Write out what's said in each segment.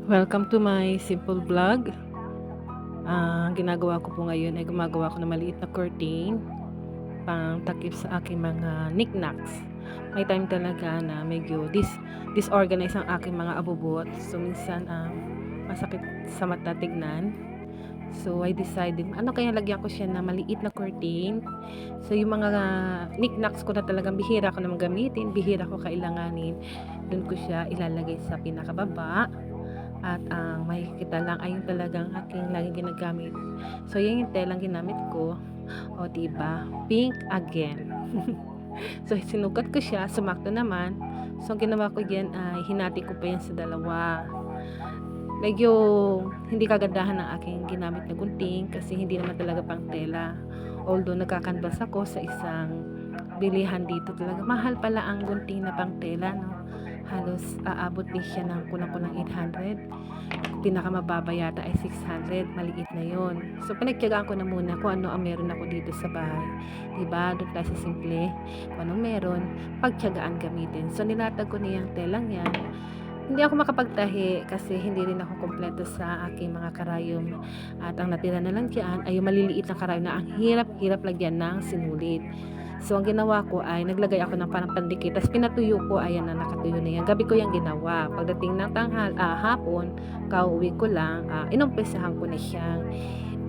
Welcome to my simple vlog. Ang ginagawa ko po ngayon ay gumagawa ko ng maliit na curtain pang takip sa aking mga knickknacks. May time talaga na medyo disorganized ang aking mga abubot. So minsan masakit sa mata tignan. So I decided, ano kaya lagyan ko siya na maliit na curtain. So yung mga knickknacks ko na talagang bihira ko naman gamitin, bihira ko kailanganin, doon ko siya ilalagay sa pinakababa. At ang makikita lang ay yung talagang aking laging ginagamit. So, yan yung telang ginamit ko. O, diba? Pink again. So, sinukat ko siya. Sumakto naman. So, ang ginawa ko yan ay hinati ko pa yan sa dalawa. Medyo hindi kagandahan ng aking ginamit na gunting kasi hindi naman talaga pang tela. Although, nagkakanvas ako sa isang bilihan dito talaga. Mahal pala ang gunting na pang tela, no? Halos aabot din siya ng kulang-kulang 800. Pinakamababa yata ay 600, maliit na yon. So pinagtiyagaan ko na muna kung ano ang meron ako dito sa bahay, diba? Doon tayo sa simple, kung anong meron, pagtiyagaan gamitin. So nilatag ko niyang telang yan. Hindi ako makapagtahi kasi hindi rin ako kompleto sa aking mga karayom, at ang natira na lang dyan ay yung maliliit na karayom na ang hirap-hirap lagyan ng sinulit. So ang ginawa ko ay naglagay ako ng parang pandikit, tapos pinatuyo ko. Ayan na, nakatuyo na yan. Gabi ko yung ginawa. Pagdating ng hapon, kauwi ko lang, inumpisahan ko na siyang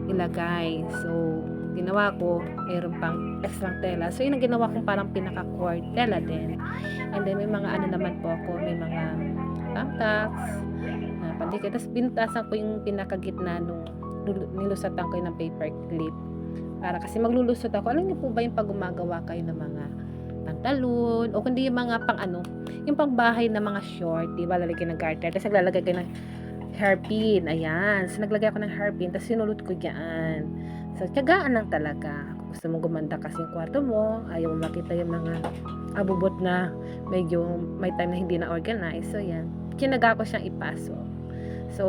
ilagay. So ginawa ko, mayroon pang extra tela. So yun ang ginawa kong parang pinaka-cord tela din. And then may mga ano naman po ako, may mga thumbtacks na pandikit. Tapos binutasan ko yung pinakagitna nung nilusatan ko yun ng paper clip. Para kasi maglulusot ako. Alam niyo po ba yung pag gumagawa kayo ng mga pantalon o kundi yung mga pang ano, yung pangbahay na mga short, di ba? Lalagyan ng garter. Tapos naglalagay kayo ng hairpin. Ayan. So naglagay ako ng hairpin. Tapos sinulot ko diyan. So tiyagaan lang talaga. Kung gusto mong gumanda kasi yung kwarto mo, ayaw mo makita yung mga abubot na medyo may time na hindi na organize. So yan. Kinaga ko siyang ipasok. So,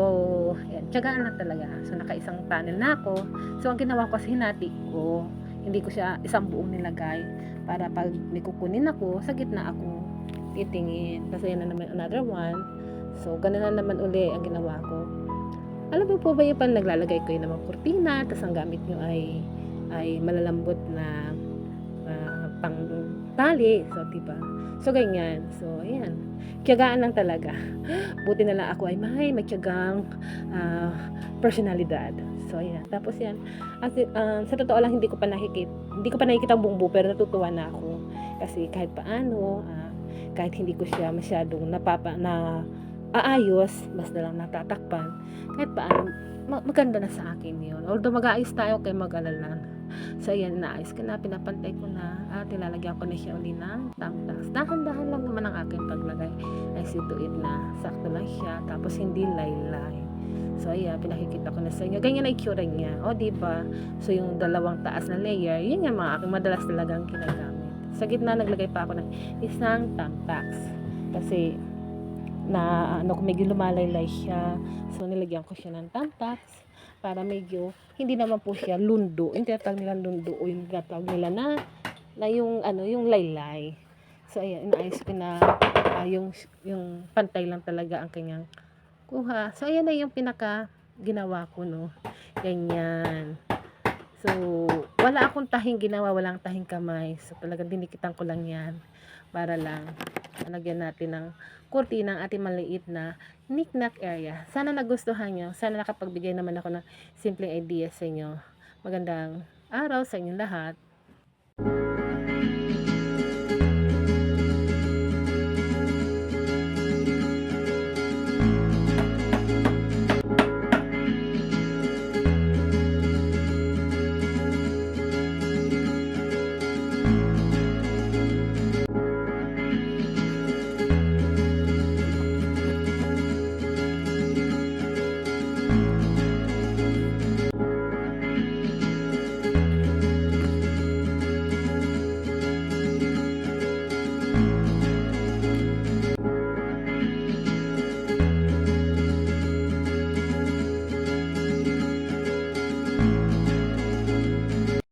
yan, tiyagaan lang talaga. So, naka-isang panel na ako. So, ang ginawa ko, hinati ko. Hindi ko siya isang buong nilagay para pag may kukunin ako, sa gitna ako titingin. Kasi yan na naman another one. So, ganun na naman uli ang ginawa ko. Alam mo po ba yung pan naglalagay ko yung naman kurtina, tapos ang gamit nyo ay malalambot na pang tali. So, diba? So, ganyan. So, ayan. Tiyagaan lang talaga. Buti na lang ako ay may tiyagang personalidad. So, ayan. Tapos yan. Sa totoo lang, hindi ko pa nakikita ang buong buo, pero natutuwa na ako. Kasi kahit paano, kahit hindi ko siya masyadong aayos, basta lang natatakpan, kahit paano, maganda na sa akin yun. Although mag-aayos tayo, kay mag-alala. So, ayan, naayos ko na, pinapantay ko na, at nilalagyan ko na siya uli ng thumbtacks. Dahan-dahan lang naman ang aking paglagay. Ay, situid na, sakto lang siya, tapos hindi laylay. So, ayan, pinakikita ko na sa inyo. Ganyan na itsura niya. O, diba? So, yung dalawang taas na layer, yun yung mga aking madalas talagang ginagamit. Sa gitna, naglagay pa ako ng isang thumbtacks. Kasi, kung medyo lumalaylay siya, so nilagyan ko siya ng thumbtacks para medyo hindi naman po siya lundo. Yung tinatawag nila lundo o yung tinatawag nila na yung laylay. So ayan, inaayos ko na yung pantay lang talaga ang kanyang kuha. So ayan na yung pinaka ginawa ko, no. Ganyan. So wala akong tahing ginawa, walang tahing kamay. So talagang dinikitan ko lang yan para lang lagyan natin ng kurtina ng ating maliit na knick-knack area. Sana nagustuhan nyo. Sana nakapagbigay naman ako ng simpleng ideas sa inyo. Magandang araw sa inyong lahat.